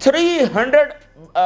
300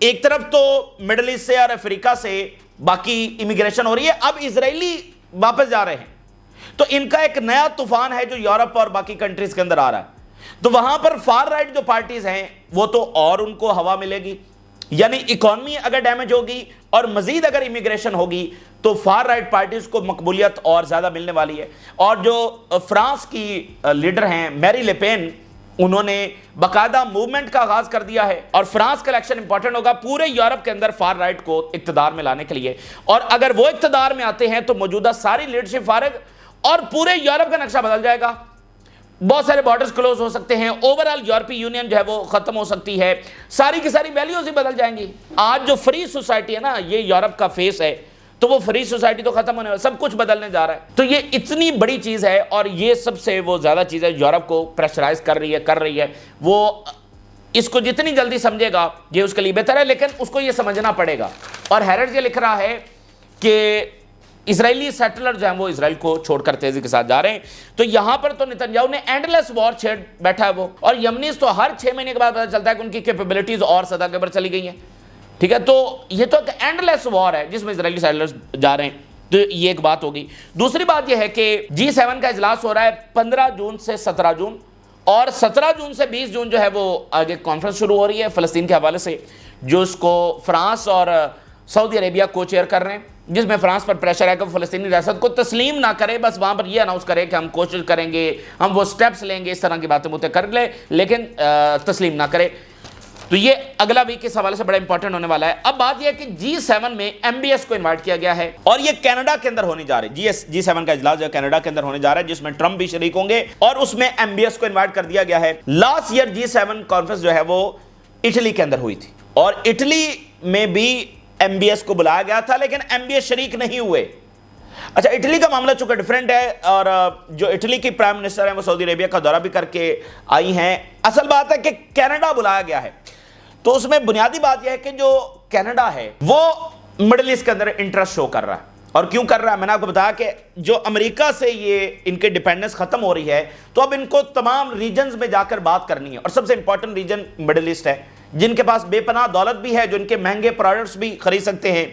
ایک طرف تو مڈل ایسٹ سے اور افریقہ سے باقی امیگریشن ہو رہی ہے, اب اسرائیلی واپس جا رہے ہیں, تو ان کا ایک نیا طوفان ہے جو یورپ اور باقی کنٹریز کے اندر آ رہا ہے. تو وہاں پر فار رائٹ جو پارٹیز ہیں وہ تو اور ان کو ہوا ملے گی, یعنی اکانومی اگر ڈیمیج ہوگی اور مزید اگر امیگریشن ہوگی تو فار رائٹ پارٹیز کو مقبولیت اور زیادہ ملنے والی ہے. اور جو فرانس کی لیڈر ہیں میری لیپین, انہوں نے باقاعدہ موومنٹ کا آغاز کر دیا ہے, اور فرانس کا الیکشن امپورٹنٹ ہوگا پورے یورپ کے اندر فار رائٹ کو اقتدار میں لانے کے لیے. اور اگر وہ اقتدار میں آتے ہیں تو موجودہ ساری لیڈرشپ فارغ اور پورے یورپ کا نقشہ بدل جائے گا. بہت سارے بارڈرز کلوز ہو سکتے ہیں, اوورال یورپی یونین جو ہے وہ ختم ہو سکتی ہے, ساری کی ساری ویلیوز ہی بدل جائیں گی. آج جو فری سوسائٹی ہے نا, یہ یورپ کا فیس ہے, تو وہ فری سوسائٹی تو ختم ہونے والا, سب کچھ بدلنے جا رہا ہے. تو یہ اتنی بڑی چیز ہے, اور یہ سب سے وہ زیادہ چیز ہے یورپ کو پریشرائز کر رہی ہے. وہ اس کو جتنی جلدی سمجھے گا یہ اس کے لیے بہتر ہے, لیکن اس کو یہ سمجھنا پڑے گا. اور ہیرڈ یہ لکھ رہا ہے کہ اسرائیلی سیٹلر جو ہیں وہ اسرائیل کو چھوڑ کر تیزی کے ساتھ جا رہے ہیں. تو یہاں پر تو نتنیاہو نے اینڈلیس وار چھیڑ بیٹھا ہے وہ, اور یمنیز تو ہر 6 مہینے کے بعد پتہ چلتا ہے کہ ان کی کیپیبلٹیز اور سطح کے اوپر چلی گئی ہیں. ٹھیک ہے, تو یہ تو ایک اینڈلیس وار ہے جس میں اسرائیلی سیٹلرز جا رہے ہیں. تو یہ ایک بات ہوگی. دوسری بات یہ ہے کہ G7 کا اجلاس ہو رہا ہے 15 جون سے 17 جون, اور 17 جون سے 20 جون جو ہے وہ آگے کانفرنس شروع ہو رہی ہے فلسطین کے حوالے سے, جو اس کو فرانس اور سعودی عربیہ کو چیئر کر رہے ہیں, جس میں فرانس پر پریشر ہے کہ وہ فلسطینی ریاست کو تسلیم نہ کرے, بس وہاں پر یہ اناؤنس کرے کہ ہم کوشش کریں گے, ہم وہ سٹیپس لیں گے, اس طرح کی باتیں مجھے کر لے, لیکن تسلیم نہ کرے. تو یہ اگلا ویک اس حوالے سے بڑا امپورٹنٹ ہونے والا ہے. اب بات یہ ہے کہ G7 میں MBS کو انوائٹ کیا گیا ہے, اور یہ کینیڈا کے اندر ہونے جا رہی ہے. G7 کا اجلاس جو ہے کینیڈا کے اندر ہونے جا رہا ہے, جس میں ٹرمپ بھی شریک ہوں گے, اور اس میں MBS کو انوائٹ کر دیا گیا ہے. لاسٹ ایئر G7 کانفرنس جو ہے وہ اٹلی کے اندر ہوئی تھی, اور اٹلی میں بھی MBS کو بلایا گیا تھا, لیکن MBS شریک نہیں ہوئے. اچھا, اٹلی کا معاملہ چونکہ ڈیفرنٹ ہے, اور جو اٹلی کی پرائم منسٹر ہیں وہ سعودی عربیہ کا دورہ بھی کر کے آئی ہیں. اصل بات ہے کہ کینیڈا بلایا گیا ہے, تو اس میں بنیادی بات یہ ہے کہ جو کینیڈا ہے وہ مڈل ایسٹ کے اندر انٹرسٹ شو کر رہا ہے. اور کیوں کر رہا ہے, میں نے آپ کو بتایا کہ جو امریکہ سے یہ ان کے ڈیپینڈنس ختم ہو رہی ہے, تو اب ان کو تمام ریجنز میں جا کر بات کرنی ہے, اور سب سے امپورٹنٹ ریجن مڈل ایسٹ ہے, جن کے پاس بے پناہ دولت بھی ہے, جو ان کے مہنگے پروڈکٹس بھی خرید سکتے ہیں,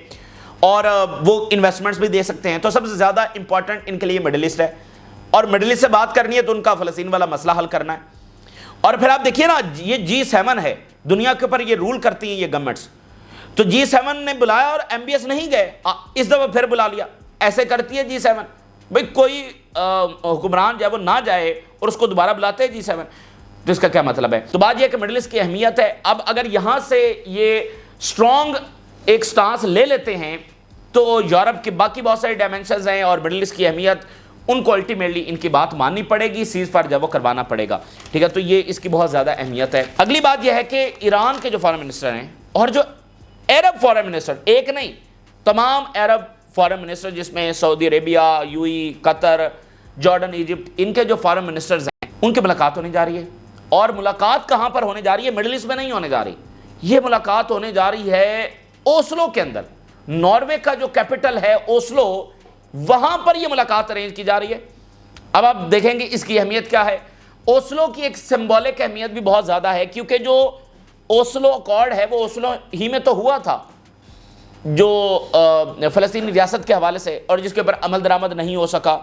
اور وہ انویسٹمنٹس بھی دے سکتے ہیں. تو سب سے زیادہ امپورٹنٹ ان کے لیے مڈل ایسٹ ہے, اور مڈل ایسٹ سے بات کرنی ہے تو ان کا فلسطین والا مسئلہ حل کرنا ہے. اور پھر آپ دیکھیے نا, یہ G7 ہے, دنیا کے اوپر یہ رول کرتی ہیں یہ گورنمنٹس, تو G7 نے بلایا اور MBS نہیں گئے, اس دفعہ پھر بلا لیا. ایسے کرتی ہے G7, بھئی کوئی حکمران جو ہے وہ نہ جائے اور اس کو دوبارہ بلاتے ہیں G7, تو اس کا کیا مطلب ہے. تو بات یہ ہے کہ مڈل ایسٹ کی اہمیت ہے. اب اگر یہاں سے یہ اسٹرانگ ایک سٹانس لے لیتے ہیں تو یورپ کے باقی بہت سارے ڈائمینشنز ہیں, اور مڈل ایسٹ کی اہمیت ان کو الٹیمیٹلی ان کی بات ماننی پڑے گی, سیز فائر جب وہ کروانا پڑے گا. ٹھیک ہے, تو یہ اس کی بہت زیادہ اہمیت ہے. اگلی بات یہ ہے کہ ایران کے جو فارن منسٹر ہیں, اور جو عرب فارن منسٹر, ایک نہیں تمام عرب فارن منسٹر, جس میں سعودی عربیہ, UAE, قطر, جارڈن, ایجپٹ, ان کے جو فارن منسٹرز ہیں ان کی ملاقات ہونے جا رہی ہے. اور ملاقات کہاں پر ہونے جا رہی ہے, مڈل ایسٹ میں نہیں ہونے جا رہی, یہ ملاقات ہونے جا رہی ہے اوسلو کے اندر. ناروے کا جو کیپٹل ہے اوسلو, وہاں پر یہ ملاقات ارینج کی جا رہی ہے. اب آپ دیکھیں گے اس کی اہمیت کیا ہے. اوسلو کی ایک سمبولک اہمیت بھی بہت زیادہ ہے, کیونکہ جو اوسلو اکارڈ ہے وہ اوسلو ہی میں تو ہوا تھا, جو فلسطینی ریاست کے حوالے سے, اور جس کے اوپر عمل درآمد نہیں ہو سکا.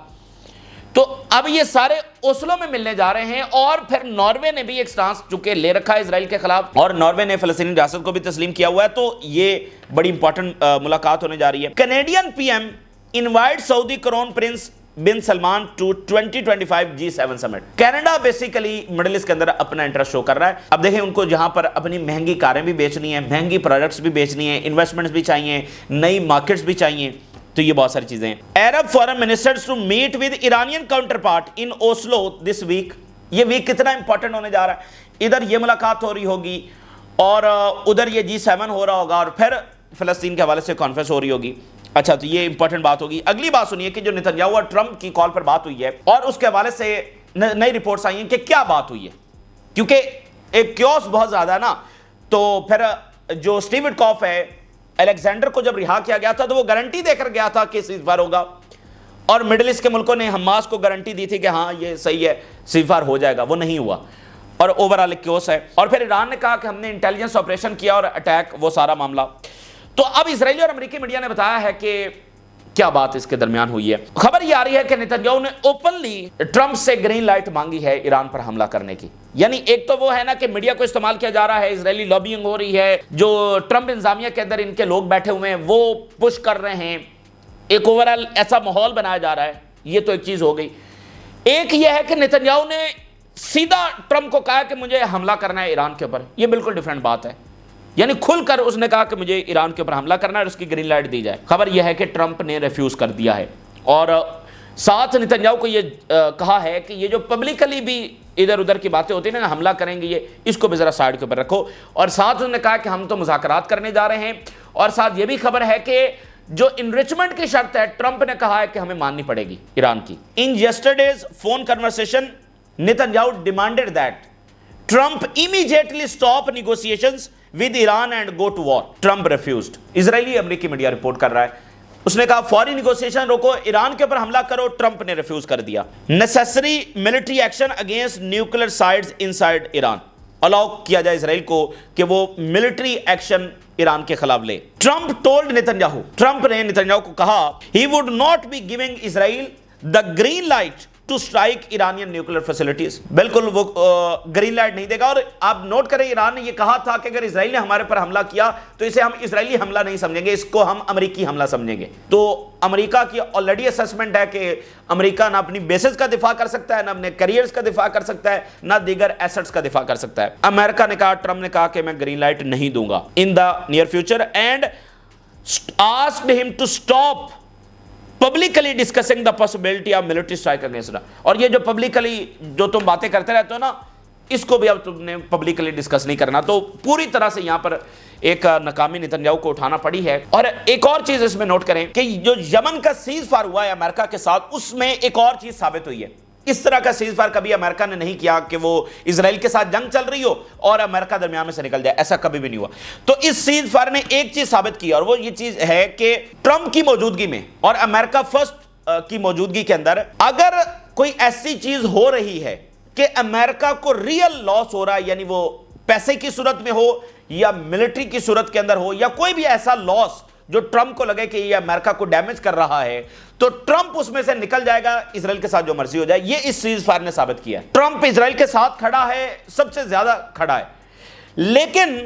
تو اب یہ سارے اوسلو میں ملنے جا رہے ہیں, اور پھر ناروے نے بھی ایک سٹانس چونکہ لے رکھا ہے اسرائیل کے خلاف, اور ناروے نے فلسطینی ریاست کو بھی تسلیم کیا ہوا ہے. تو یہ بڑی امپورٹنٹ ملاقات ہونے جا رہی ہے. Canadian PM invite Saudi Crown Prince bin Salman to 2025 G7 summit. Canada basically Middle East کے اندر اپنا انٹرسٹ شو کر رہا ہے. اب دیکھیں ان کو جہاں پر اپنی مہنگی کاریں بھی بیچنی ہیں, مہنگی پروڈکٹس بھی بیچنی ہیں, انویسٹمنٹس بھی چاہیے, نئی مارکیٹس بھی چاہیے, تو یہ بہت ساری چیزیں ہیں. Arab foreign ministers to meet with Iranian counterpart in Oslo this week. یہ ویک کتنا امپورٹنٹ ہونے جا رہا ہے. ادھر یہ ملاقات ہو رہی ہوگی, اور ادھر یہ G7 ہو رہا ہوگا, اور پھر فلسطین کے حوالے سے کانفرنس ہو رہی ہوگی. اچھا, تو یہ امپورٹنٹ بات ہوگی. اگلی بات سنیے کہ جو نتنیاہو اور ٹرمپ کی کال پر بات ہوئی ہے, اور اس کے حوالے سے نئی رپورٹس آئی ہیں کہ کیا بات ہوئی ہے, کیونکہ ایک کیوس بہت زیادہ ہے نا. تو پھر جو اسٹیو وٹکاف ہے, الیگزینڈر کو جب رہا کیا گیا تھا تو وہ گارنٹی دے کر گیا تھا کہ سیز فائر ہوگا, اور مڈل ایسٹ کے ملکوں نے حماس کو گارنٹی دی تھی کہ ہاں یہ صحیح ہے, سیز فائر ہو جائے گا. وہ نہیں ہوا. اور اوورال کیوس ہے. اور پھر ایران نے کہا کہ ہم نے انٹیلیجنس آپریشن کیا اور اٹیک، وہ سارا معاملہ. تو اب اسرائیلی اور امریکی میڈیا نے بتایا ہے کہ کیا بات اس کے درمیان ہوئی ہے. خبر یہ آ رہی ہے کہ نتنیاہو نے اوپنلی ٹرمپ سے گرین لائٹ مانگی ہے ایران پر حملہ کرنے کی. یعنی ایک تو وہ ہے نا کہ میڈیا کو استعمال کیا جا رہا ہے، اسرائیلی لابینگ ہو رہی ہے، جو ٹرمپ انتظامیہ کے اندر ان کے لوگ بیٹھے ہوئے ہیں وہ پش کر رہے ہیں، ایک اوورال ایسا ماحول بنایا جا رہا ہے. یہ تو ایک چیز ہو گئی. ایک یہ ہے کہ نتنیاہو نے سیدھا ٹرمپ کو کہا کہ مجھے حملہ کرنا ہے ایران کے اوپر. یہ بالکل ڈیفرنٹ بات ہے. یعنی کھل کر اس نے کہا کہ مجھے ایران کے اوپر حملہ کرنا ہے اور اس کی گرین لائٹ دی جائے. خبر یہ ہے کہ ٹرمپ نے ریفیوز کر دیا ہے اور ساتھ نتنیاہو کو یہ کہا ہے کہ یہ جو پبلکلی بھی ادھر ادھر کی باتیں ہوتی ہیں نا، حملہ کریں گے، یہ اس کو بھی ذرا سائڈ کے اوپر رکھو. اور ساتھ انہوں نے کہا کہ ہم تو مذاکرات کرنے جا رہے ہیں. اور ساتھ یہ بھی خبر ہے کہ جو انریچمنٹ کی شرط ہے ٹرمپ نے کہا ہے کہ ہمیں ماننی پڑے گی ایران کی. In yesterday's phone conversation Netanyahu demanded that Trump immediately stop negotiations with Iran and go to war. Trump refused. اسرائیلی امریکی میڈیا رپورٹ کر رہا ہے. اس نے کہا فوری نیگوسیشن روکو، ایران کے اوپر حملہ کرو. ٹرمپ نے ریفیوز کر دیا. Necessary military action against nuclear sites inside Iran. الاؤ کیا جائے اسرائیل کو کہ وہ ملٹری ایکشن ایران کے خلاف لے. ٹرمپ ٹولڈ نتنیاہو، ٹرمپ نے نتنیاہو کو کہا he would not be giving Israel the green light to strike Iranian nuclear facilities. بالکل وہ گرین لائٹ نہیں دے گا. اور آپ نوٹ کریں ایران نے یہ کہا تھا کہ اگر اسرائیل نے ہمارے پر حملہ کیا تو اسے ہم اسرائیلی حملہ نہیں سمجھیں گے، اس کو ہم امریکی حملہ سمجھیں گے. تو امریکہ کی آلریڈی اسسمنٹ ہے کہ امریکہ نہ اپنی بیسز کا دفاع کر سکتا ہے، نہ اپنے کیریئرز کا دفاع کر سکتا ہے، نہ دیگر ایسٹس کا دفاع کر سکتا ہے. امریکہ نے کہا، ٹرمپ نے کہا کہ میں گرین لائٹ نہیں دوں گا in the near future and asked him to stop publicly discussing the possibility of military strike against Iran. اور یہ جو پبلکلی جو تم باتیں کرتے رہتے ہو نا، اس کو بھی اب تم نے پبلکلی ڈسکس نہیں کرنا. تو پوری طرح سے یہاں پر ایک ناکامی نتنیاہو کو اٹھانا پڑی ہے. اور ایک اور چیز اس میں نوٹ کریں کہ جو یمن کا سیز فائر ہوا ہے امریکہ کے ساتھ، اس میں ایک اور چیز ثابت ہوئی ہے. اس طرح کا سیز فائر کبھی امریکہ نے نہیں کیا کہ وہ اسرائیل کے ساتھ جنگ چل رہی ہو اور امریکہ درمیان میں سے نکل جائے، ایسا کبھی بھی نہیں ہوا. تو اس سیز فائر نے ایک چیز ثابت کی اور وہ یہ چیز ہے کہ ٹرمپ کی موجودگی میں اور امریکہ فرسٹ کی موجودگی کے اندر اگر کوئی ایسی چیز ہو رہی ہے کہ امریکہ کو ریئل لاس ہو رہا ہے، یعنی وہ پیسے کی صورت میں ہو یا ملٹری کی صورت کے اندر ہو یا کوئی بھی ایسا لاس جو ٹرمپ کو لگے کہ یہ امریکہ کو ڈیمیج کر رہا ہے، تو ٹرمپ اس میں سے نکل جائے گا، اسرائیل کے ساتھ جو مرضی ہو جائے. یہ اس سیز فائر نے ثابت کیا ہے. ٹرمپ اسرائیل کے ساتھ کھڑا ہے، سب سے زیادہ کھڑا ہے. لیکن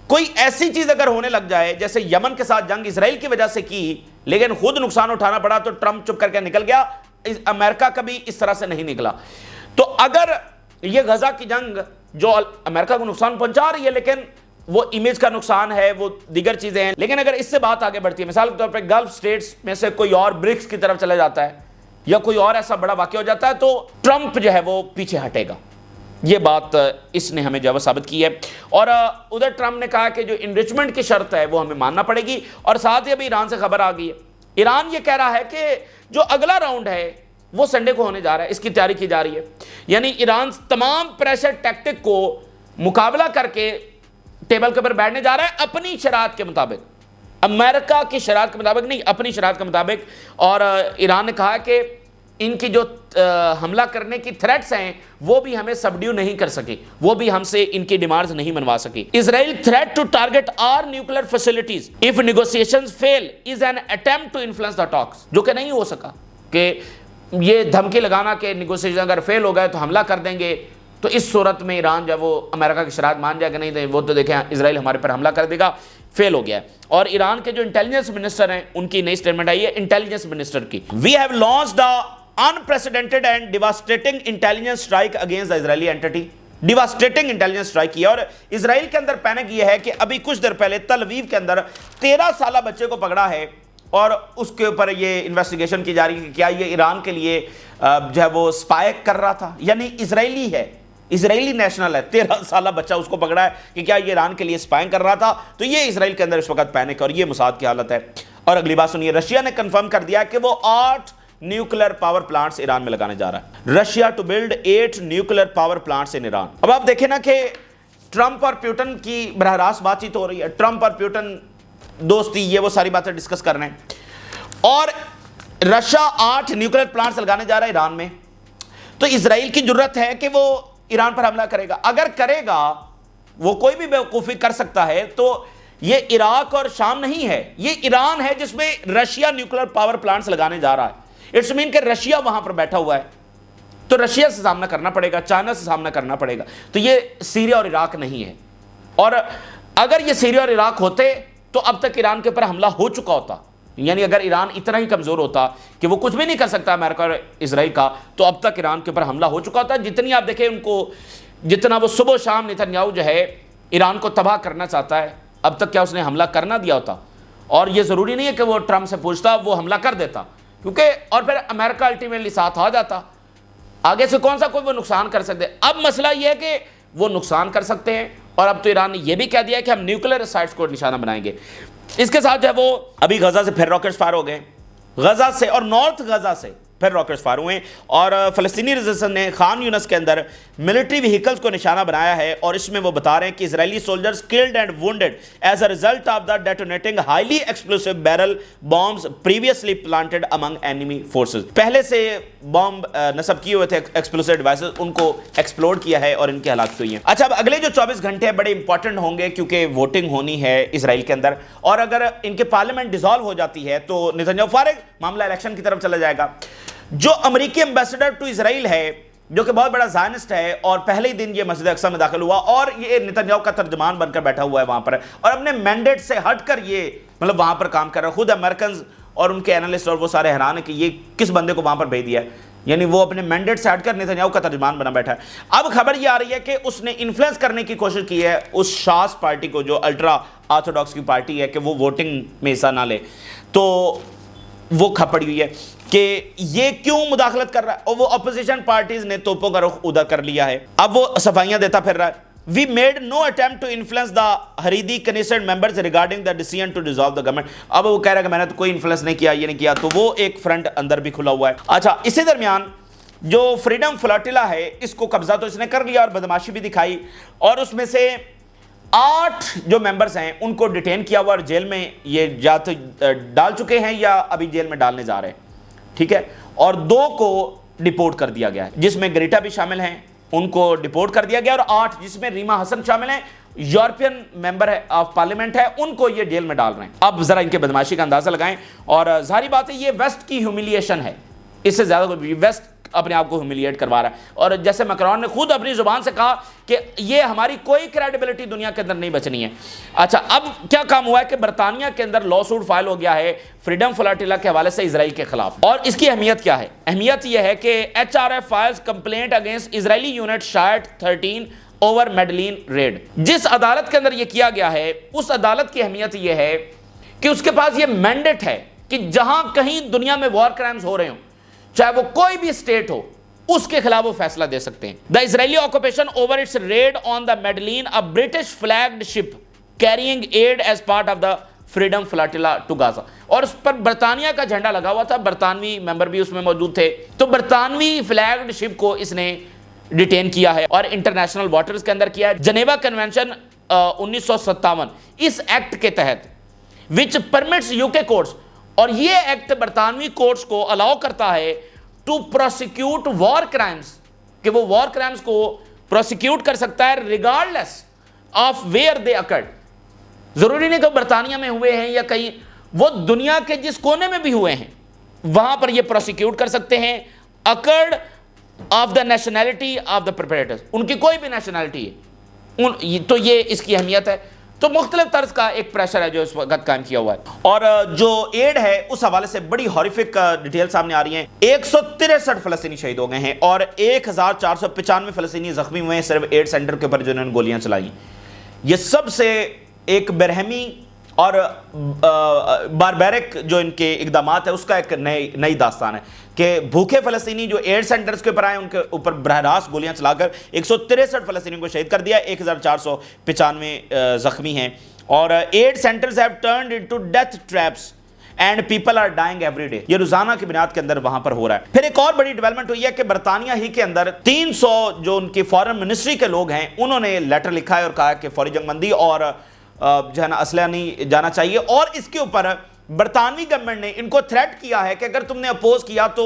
کوئی ایسی چیز اگر ہونے لگ جائے جیسے یمن کے ساتھ جنگ اسرائیل کی وجہ سے کی لیکن خود نقصان اٹھانا پڑا، تو ٹرمپ چپ کر کے نکل گیا. امریکہ کبھی اس طرح سے نہیں نکلا. تو اگر یہ غزہ کی جنگ جو امریکہ کو نقصان پہنچا رہی ہے لیکن وہ امیج کا نقصان ہے، وہ دیگر چیزیں ہیں، لیکن اگر اس سے بات آگے بڑھتی ہے، مثال کے طور پہ گلف سٹیٹس میں سے کوئی اور برکس کی طرف چلا جاتا ہے یا کوئی اور ایسا بڑا واقعہ ہو جاتا ہے، تو ٹرمپ جو ہے وہ پیچھے ہٹے گا. یہ بات اس نے ہمیں جو ہے ثابت کی ہے. اور ادھر ٹرمپ نے کہا کہ جو انریچمنٹ کی شرط ہے وہ ہمیں ماننا پڑے گی. اور ساتھ ہی ابھی ایران سے خبر آ گئی ہے. ایران یہ کہہ رہا ہے کہ جو اگلا راؤنڈ ہے وہ سنڈے کو ہونے جا رہا ہے، اس کی تیاری کی جا رہی ہے. یعنی ایران تمام پریشر ٹیکٹک کو مقابلہ کر کے ٹیبل کے اوپر بیٹھنے جا رہا ہے اپنی شرائط کے مطابق، امریکہ کی شرائط کے مطابق نہیں، اپنی شرائط کے مطابق. اور ایران نے کہا کہ ان کی جو حملہ کرنے کی تھریٹس ہیں وہ بھی ہمیں سبڈیو نہیں کر سکی، وہ بھی ہم سے ان کی ڈیمانڈز نہیں منوا سکی. Israel threat to target our nuclear facilities if negotiations fail as an attempt to influence the talks, جو کہ نہیں ہو سکا. کہ یہ دھمکی لگانا کہ نیگوسیشن اگر فیل ہو گئے تو حملہ کر دیں گے، تو اس صورت میں ایران جب وہ امریکہ کی شرائط مان جائے گا نہیں دیں، وہ تو دیکھیں اسرائیل ہمارے پر حملہ کر دے گا، فیل ہو گیا ہے. اور ایران کے جو انٹیلیجنس منسٹر ہیں ان کی نئی سٹیٹمنٹ آئی ہے انٹیلیجنس منسٹر کی. We have launched unprecedented and devastating intelligence strike against the Israeli entity. Devastating intelligence strike کیا. اور اسرائیل کے اندر پینک یہ ہے کہ ابھی کچھ دیر پہلے تل اویو کے اندر 13 سالہ بچے کو پکڑا ہے اور اس کے اوپر یہ انویسٹیگیشن کی جا رہی ہے کہ کیا یہ ایران کے لیے جو ہے وہ اسپائی کر رہا تھا، یعنی اسرائیلی ہے، اسرائیلی نیشنل ہے، 13 سالہ بچہ اس کو پکڑا ہے کہ کیا یہ ایران کے لیے اسپائنگ کر رہا تھا. تو یہ اسرائیل کے اندر اس وقت پینک اور یہ موساد کی حالت ہے. اور اگلی بات سنیے، رشیا نے کنفرم کر دیا کہ وہ 8 نیوکلر پاور پلانٹس ایران میں لگانے جا رہا ہے. Russia to build 8 nuclear power plants in Iran. اب آپ دیکھیں نا کہ ٹرمپ اور پیوٹن کی براہ راست بات چیت ہو رہی ہے، ٹرمپ اور پیوٹن دوستی، یہ وہ ساری باتیں ڈسکس کر رہے ہیں. اور رشیا 8 نیوکلر پلانٹس لگانے جا رہا ہے ایران میں. تو اسرائیل کی جرت ہے کہ وہ ایران پر حملہ کرے گا. اگر کرے گا, وہ کوئی بھی بیوقوفی کر سکتا ہے, تو یہ عراق اور شام نہیں ہے, یہ ایران ہے جس میں رشیا نیوکلیر پاور پلانٹس لگانے جا رہا ہے. اٹس مین کہ رشیا وہاں پر بیٹھا ہوا ہے, تو رشیا سے سامنا کرنا پڑے گا, چائنا سے سامنا کرنا پڑے گا. تو یہ سیریا اور عراق نہیں ہے. اور اگر یہ سیریا اور عراق ہوتے تو اب تک ایران کے اوپر حملہ ہو چکا ہوتا. یعنی اگر ایران اتنا ہی کمزور ہوتا کہ وہ کچھ بھی نہیں کر سکتا امریکہ اور اسرائیل کا, تو اب تک ایران کے اوپر حملہ ہو چکا ہوتا. جتنی آپ دیکھیں ان کو, جتنا وہ صبح و شام نتنیاہو جو ہے ایران کو تباہ کرنا چاہتا ہے, اب تک کیا اس نے حملہ کرنا دیا ہوتا. اور یہ ضروری نہیں ہے کہ وہ ٹرمپ سے پوچھتا, وہ حملہ کر دیتا, کیونکہ اور پھر امریکہ الٹیمیٹلی ساتھ آ جاتا. آگے سے کون سا کوئی وہ نقصان کر سکتے. اب مسئلہ یہ ہے کہ وہ نقصان کر سکتے ہیں, اور اب تو ایران نے یہ بھی کہہ دیا ہے کہ ہم نیوکلیر سائٹس کو نشانہ بنائیں گے. اس کے ساتھ جو ہے وہ ابھی غزہ سے پھر راکٹس فائر ہو گئے, غزہ سے اور نارتھ غزہ سے پھر راکٹس فائر ہوئے, اور فلسطینی ریزسٹنس نے خان یونس کے اندر ملٹری وہیکلز کو نشانہ بنایا ہے, اور اس میں وہ بتا رہے ہیں کہ Israeli soldiers killed and wounded as a result of the detonating highly explosive barrel bombs previously planted among enemy forces. پہلے سے بام نصب کیے ہوئے تھے ایکسپلوسو ڈیوائسز, ان کو ایکسپلوڈ کیا ہے اور ان کی ہلاکت ہوئی ہیں. اچھا, اب اگلے جو 24 گھنٹے بڑے امپورٹنٹ ہوں گے, کیونکہ ووٹنگ ہونی ہے اسرائیل کے اندر, اور اگر ان کے پارلیمنٹ ڈیزالو ہو جاتی ہے تو نتنیاہو فارغ, معاملہ الیکشن کی طرف چلا جائے گا. جو امریکی ایمبیسڈر ٹو اسرائیل ہے, جو کہ بہت بڑا زائنسٹ ہے, اور پہلے ہی دن یہ مسجد اقصی میں داخل ہوا, اور یہ نتنیاہو کا ترجمان بن کر بیٹھا ہوا ہے وہاں پر, اور اپنے مینڈیٹ سے ہٹ کر یہ مطلب وہاں پر کام کر رہا ہے. خود امریکنز اور ان کے اینالسٹ اور وہ سارے حیران ہیں کہ یہ کس بندے کو وہاں پر بھیج دیا ہے. یعنی وہ اپنے مینڈیٹ سے ہٹ کر نتنیاہو کا ترجمان بنا بیٹھا ہے. اب خبر یہ آ رہی ہے کہ اس نے انفلوئنس کرنے کی کوشش کی ہے اس شاس پارٹی کو, جو الٹرا آرتھوڈاکس کی پارٹی ہے, کہ وہ ووٹنگ میں حصہ نہ لے. تو وہ کھپڑی ہوئی ہے کہ یہ کیوں مداخلت کر رہا ہے, اور وہ اپوزیشن پارٹیز نے توپوں کا رخ ادھر کر لیا ہے. اب وہ صفائیاں دیتا پھر رہا ہے. We made no attempt to influence the Haredi Knesset members regarding the decision to dissolve the government. اب وہ کہہ رہا ہے کہ میں نے تو کوئی انفلوئنس نہیں کیا, یہ نہیں کیا, تو وہ ایک فرنٹ اندر بھی کھلا ہوا ہے. اچھا, اسی درمیان جو فریڈم فلاٹیلا ہے, اس کو قبضہ تو اس نے کر لیا اور بدماشی بھی دکھائی, اور اس میں سے 8 جو ممبرز ہیں ان کو ڈیٹین کیا ہوا اور جیل میں یہ یا تو ڈال چکے ہیں یا ابھی جیل میں ڈالنے جا رہے ہیں. ٹھیک ہے, اور 2 کو ڈیپورٹ کر دیا گیا ہے, جس میں گریٹا بھی شامل ہیں, ان کو ڈیپورٹ کر دیا گیا, اور 8 جس میں ریما حسن شامل ہیں, یورپین ممبر آف پارلیمنٹ ہے, ان کو یہ جیل میں ڈال رہے ہیں. اب ذرا ان کے بدماشی کا اندازہ لگائیں, اور ظاہری بات ہے یہ ویسٹ کی ہیوملیشن ہے, اس سے زیادہ ویسٹ اپنے آپ کو ہیوملیٹ کروا رہا ہے. اور جیسے میکرون نے خود اپنی زبان سے کہا کہ یہ ہماری کوئی کریڈیبلٹی دنیا کے اندر نہیں بچنی ہے. اچھا, اب کیا کام ہوا ہے کہ برطانیہ کے اندر لا سوٹ فائل ہو گیا ہے فریڈم فلاٹیلا کے حوالے سے اسرائیل کے خلاف, اور اس کی اہمیت کیا ہے؟ اہمیت یہ ہے کہ HRF فائلز کمپلینٹ اگینسٹ اسرائیلی یونٹ شائٹ 13 اوور میڈلین ریڈ. جس عدالت کے اندر یہ کیا گیا ہے, اس عدالت کی اہمیت یہ ہے کہ اس کے پاس یہ مینڈیٹ ہے کہ جہاں کہیں دنیا میں وار کرائمز ہو رہے ہوں, چاہے وہ کوئی بھی اسٹیٹ ہو, اس کے خلاف وہ فیصلہ دے سکتے ہیں. The Israeli occupation over its raid on the Madleen, a British flagged ship carrying aid as part of the freedom flotilla to Gaza. اور اس پر برطانیہ کا جھنڈا لگا ہوا تھا, برطانوی ممبر بھی اس میں موجود تھے. تو برطانوی فلیگڈ شپ کو اس نے ڈیٹین کیا ہے اور انٹرنیشنل واٹرز کے اندر کیا ہے. جنیوا کنونشن 1957 اس ایکٹ کے تحت which permits UK courts, اور یہ ایکٹ برطانوی کورٹس کو الاؤ کرتا ہے ٹو پروسیکیوٹ وار کرائمز, کہ وہ وار کرائمز کو پروسیکیوٹ کر سکتا ہے regardless of where they occurred. ضروری نہیں کہ برطانیہ میں ہوئے ہیں یا کہیں, وہ دنیا کے جس کونے میں بھی ہوئے ہیں وہاں پر یہ پروسیکیوٹ کر سکتے ہیں, accord of the nationality of the perpetrators, ان کی کوئی بھی نیشنلٹی ہے. تو یہ اس کی اہمیت ہے. تو مختلف طرز کا ایک پریشر ہے جو اس وقت قائم کیا ہوا ہے. اور جو ایڈ ہے اس حوالے سے بڑی ہاریفک ڈیٹیل سامنے آ رہی ہیں. 163 فلسطینی شہید ہو گئے ہیں اور 1495 فلسطینی زخمی ہوئے ہیں صرف ایڈ سینٹر کے اوپر جنہوں نے گولیاں چلائی. یہ سب سے ایک برہمی اور باربیرک جو ان کے اقدامات ہیں اس کا ایک نئی داستان ہے کہ بھوکے فلسطینی جو ایڈ سینٹرز کے اوپر آئے ان کے اوپر براہ راست گولیاں چلا کر 163 فلسطینیوں کو شہید کر دیا. 1495 زخمی ہیں, اور aid centres have turned into death traps and people are dying every day. یہ روزانہ کی بنیاد کے اندر وہاں پر ہو رہا ہے. پھر ایک اور بڑی ڈیولپمنٹ ہوئی ہے کہ برطانیہ ہی کے اندر 300 جو ان کی فارن منسٹری کے لوگ ہیں انہوں نے لیٹر لکھا ہے اور کہا کہ فوری جنگ بندی اور جو ہے نا اسلحہ نہیں جانا چاہیے. اور اس کے اوپر برطانوی گورنمنٹ نے ان کو تھریٹ کیا ہے کہ اگر تم نے اپوز کیا تو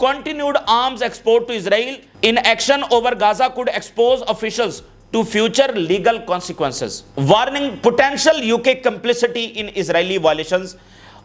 continued arms export to Israel in action over Gaza could expose officials to future legal consequences, warning potential UK complicity in Israeli violations।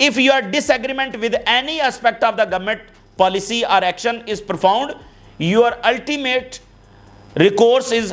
If your disagreement with any aspect of the government policy or action is profound, your ultimate recourse is